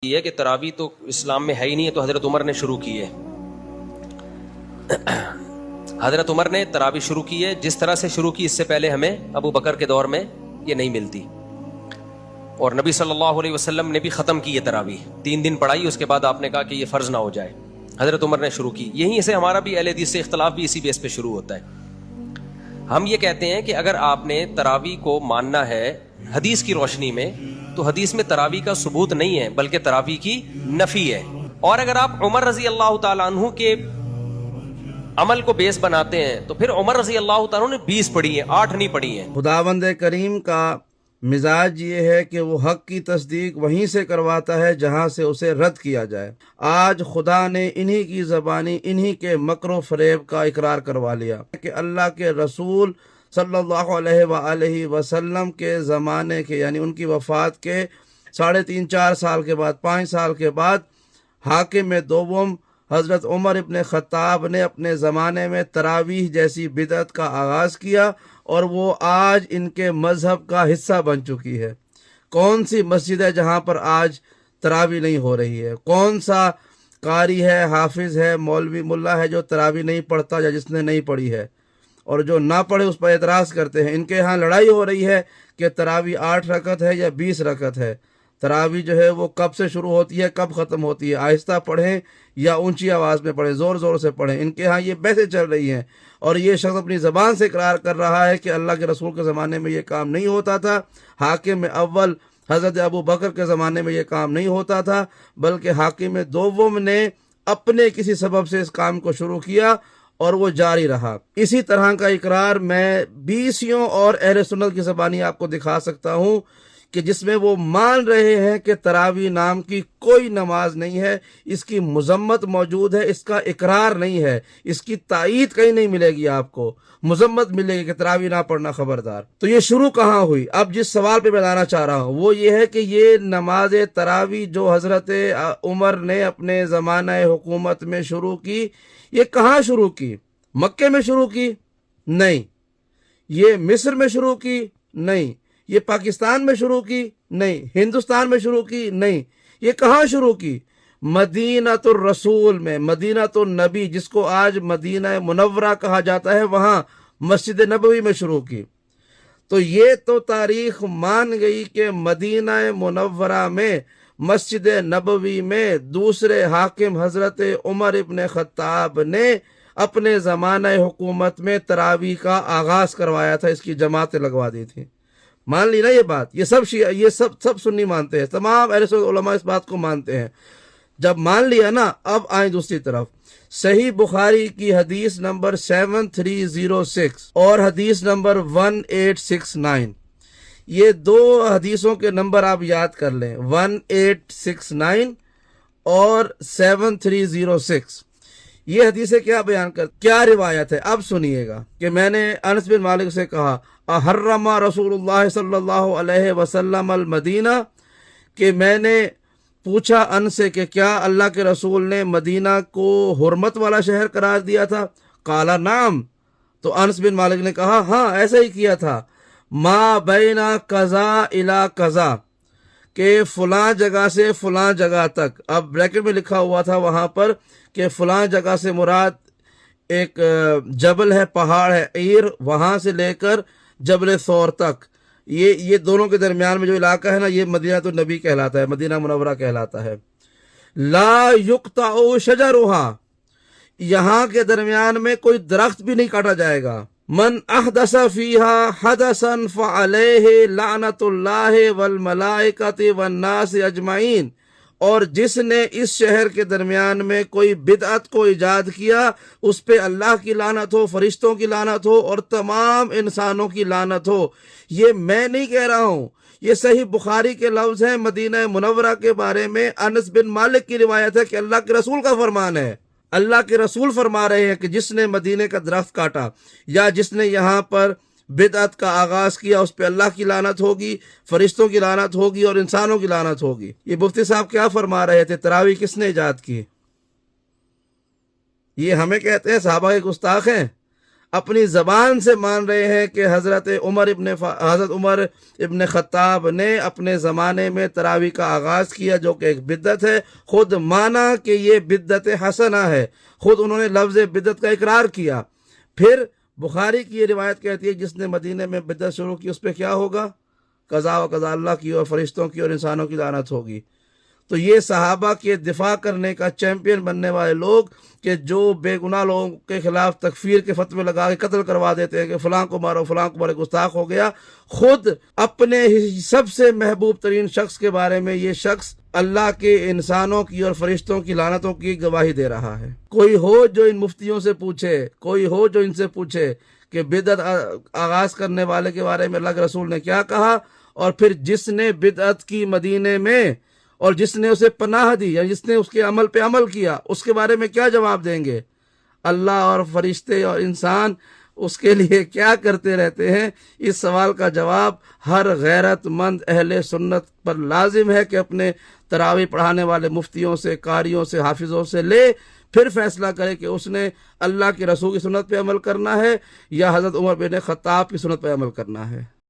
یہ ہے کہ تراویح تو اسلام میں ہے ہی نہیں ہے، تو حضرت عمر نے شروع کی ہے۔ حضرت عمر نے تراویح شروع کی ہے، جس طرح سے شروع کی اس سے پہلے ہمیں ابو بکر کے دور میں یہ نہیں ملتی، اور نبی صلی اللہ علیہ وسلم نے بھی ختم کی ہے تراویح، 3 دن پڑھائی، اس کے بعد آپ نے کہا کہ یہ فرض نہ ہو جائے، حضرت عمر نے شروع کی۔ یہیں سے ہمارا بھی اہل حدیث سے اختلاف بھی اسی بیس پہ شروع ہوتا ہے۔ ہم یہ کہتے ہیں کہ اگر آپ نے تراویح کو ماننا ہے حدیث کی روشنی میں، تو حدیث میں تراویح کا ثبوت نہیں ہے بلکہ تراویح کی نفی ہے۔ اور اگر آپ عمر رضی اللہ تعالیٰ عنہ کے عمل کو بیس بناتے ہیں تو پھر عمر رضی اللہ تعالیٰ عنہ نے 20 پڑھی ہیں، 8 نہیں پڑھی ہیں۔ خداوند کریم کا مزاج یہ ہے کہ وہ حق کی تصدیق وہیں سے کرواتا ہے جہاں سے اسے رد کیا جائے۔ آج خدا نے انہی کی زبانی انہی کے مکر و فریب کا اقرار کروا لیا کہ اللہ کے رسول صلی اللہ علیہ وآلہ وسلم کے زمانے کے، یعنی ان کی وفات کے 3.5-4 سال کے بعد، 5 سال کے بعد، حاکم دوم حضرت عمر ابن خطاب نے اپنے زمانے میں تراویح جیسی بدعت کا آغاز کیا، اور وہ آج ان کے مذہب کا حصہ بن چکی ہے۔ کون سی مسجد ہے جہاں پر آج تراویح نہیں ہو رہی ہے؟ کون سا قاری ہے، حافظ ہے، مولوی ملا ہے جو تراویح نہیں پڑھتا یا جس نے نہیں پڑھی ہے؟ اور جو نہ پڑھے اس پر اعتراض کرتے ہیں۔ ان کے ہاں لڑائی ہو رہی ہے کہ تراویح 8 رکعت ہے یا 20 رکعت ہے۔ تراویح جو ہے وہ کب سے شروع ہوتی ہے، کب ختم ہوتی ہے، آہستہ پڑھیں یا اونچی آواز میں پڑھیں، زور زور سے پڑھیں۔ ان کے ہاں یہ بحثیں چل رہی ہیں، اور یہ شخص اپنی زبان سے اقرار کر رہا ہے کہ اللہ کے رسول کے زمانے میں یہ کام نہیں ہوتا تھا، حاکم اول حضرت ابو بکر کے زمانے میں یہ کام نہیں ہوتا تھا، بلکہ حاکم دوم نے اپنے کسی سبب سے اس کام کو شروع کیا اور وہ جاری رہا۔ اسی طرح کا اقرار میں 20 اور اہل سنت کی زبانی آپ کو دکھا سکتا ہوں کہ جس میں وہ مان رہے ہیں کہ تراویح نام کی کوئی نماز نہیں ہے، اس کی مذمت موجود ہے، اس کا اقرار نہیں ہے، اس کی تائید کہیں نہیں ملے گی، آپ کو مذمت ملے گی کہ تراویح نہ پڑھنا خبردار۔ تو یہ شروع کہاں ہوئی؟ اب جس سوال پہ میں لانا چاہ رہا ہوں وہ یہ ہے کہ یہ نماز تراویح جو حضرت عمر نے اپنے زمانہ حکومت میں شروع کی، یہ کہاں شروع کی؟ مکے میں شروع کی؟ نہیں۔ یہ مصر میں شروع کی؟ نہیں۔ یہ پاکستان میں شروع کی؟ نہیں۔ ہندوستان میں شروع کی؟ نہیں۔ یہ کہاں شروع کی؟ مدینہ الرسول میں، مدینہ النبی، جس کو آج مدینہ منورہ کہا جاتا ہے، وہاں مسجد نبوی میں شروع کی۔ تو یہ تو تاریخ مان گئی کہ مدینہ منورہ میں، مسجد نبوی میں دوسرے حاکم حضرت عمر ابن خطاب نے اپنے زمانہ حکومت میں تراویح کا آغاز کروایا تھا، اس کی جماعتیں لگوا دی تھیں۔ مان لی نا یہ بات؟ یہ سب سنی مانتے ہیں، تمام اہل سنت علماء اس بات کو مانتے ہیں۔ جب مان لیا نا، اب آئیں دوسری طرف۔ صحیح بخاری کی حدیث نمبر 7306 اور حدیث نمبر 1869، یہ 2 حدیثوں کے نمبر آپ یاد کر لیں، 1869 اور 7306۔ یہ حدیثیں کیا بیان کیا روایت ہے؟ اب سنیے گا کہ میں نے انس بن مالک سے کہا، احرم رسول اللہ صلی اللہ علیہ وسلم المدینہ، کہ میں نے پوچھا ان سے کہ کیا اللہ کے رسول نے مدینہ کو حرمت والا شہر قرار دیا تھا؟ قال نعم، تو انس بن مالک نے کہا ہاں ایسا ہی کیا تھا۔ ما بین قضا الی قضا، کہ فلاں جگہ سے فلاں جگہ تک، اب بریکٹ میں لکھا ہوا تھا وہاں پر کہ فلاں جگہ سے مراد ایک جبل ہے، پہاڑ ہے عیر، وہاں سے لے کر جبل ثور تک، یہ دونوں کے درمیان میں جو علاقہ ہے نا، یہ مدینہ النبی کہلاتا ہے، مدینہ منورہ کہلاتا ہے۔ لا یقطع شجرها، یہاں کے درمیان میں کوئی درخت بھی نہیں کاٹا جائے گا۔ من احدث فیہا حدثا فعلیہ لعنت اللہ والملائکۃ والناس اجمعین، اور جس نے اس شہر کے درمیان میں کوئی بدعت کو ایجاد کیا، اس پہ اللہ کی لعنت ہو، فرشتوں کی لعنت ہو، اور تمام انسانوں کی لعنت ہو۔ یہ میں نہیں کہہ رہا ہوں، یہ صحیح بخاری کے لفظ ہیں۔ مدینہ منورہ کے بارے میں انس بن مالک کی روایت ہے کہ اللہ کے رسول کا فرمان ہے۔ اللہ کے رسول فرما رہے ہیں کہ جس نے مدینے کا درخت کاٹا یا جس نے یہاں پر بدعت کا آغاز کیا، اس پہ اللہ کی لعنت ہوگی، فرشتوں کی لعنت ہوگی، اور انسانوں کی لعنت ہوگی۔ یہ مفتی صاحب کیا فرما رہے تھے؟ تراویح کس نے ایجاد کی؟ یہ ہمیں کہتے ہیں صحابہ کے گستاخ ہیں۔ اپنی زبان سے مان رہے ہیں کہ حضرت عمر ابن خطاب نے اپنے زمانے میں تراویح کا آغاز کیا جو کہ ایک بدعت ہے، خود مانا کہ یہ بدعت حسنہ ہے، خود انہوں نے لفظ بدعت کا اقرار کیا۔ پھر بخاری کی یہ روایت کہتی ہے جس نے مدینے میں بدعت شروع کی اس پہ کیا ہوگا؟ قضا و قضا اللہ کی اور فرشتوں کی اور انسانوں کی لعنت ہوگی۔ تو یہ صحابہ کے دفاع کرنے کا چیمپئن بننے والے لوگ کہ جو بے گناہ لوگوں کے خلاف تکفیر کے فتوے لگا کے قتل کروا دیتے ہیں کہ فلاں کو مارو فلاں کو مارو، گستاخ ہو گیا، خود اپنے سب سے محبوب ترین شخص کے بارے میں یہ شخص اللہ کے انسانوں کی اور فرشتوں کی لعنتوں کی گواہی دے رہا ہے۔ کوئی ہو جو ان مفتیوں سے پوچھے، کوئی ہو جو ان سے پوچھے کہ بدعت آغاز کرنے والے کے بارے میں اللہ کے رسول نے کیا کہا، اور پھر جس نے بدعت کی مدینے میں اور جس نے اسے پناہ دی یا جس نے اس کے عمل پہ عمل کیا، اس کے بارے میں کیا جواب دیں گے؟ اللہ اور فرشتے اور انسان اس کے لیے کیا کرتے رہتے ہیں؟ اس سوال کا جواب ہر غیرت مند اہل سنت پر لازم ہے کہ اپنے تراویح پڑھانے والے مفتیوں سے، قاریوں سے، حافظوں سے لے، پھر فیصلہ کرے کہ اس نے اللہ کے رسول کی سنت پہ عمل کرنا ہے یا حضرت عمر بن خطاب کی سنت پہ عمل کرنا ہے۔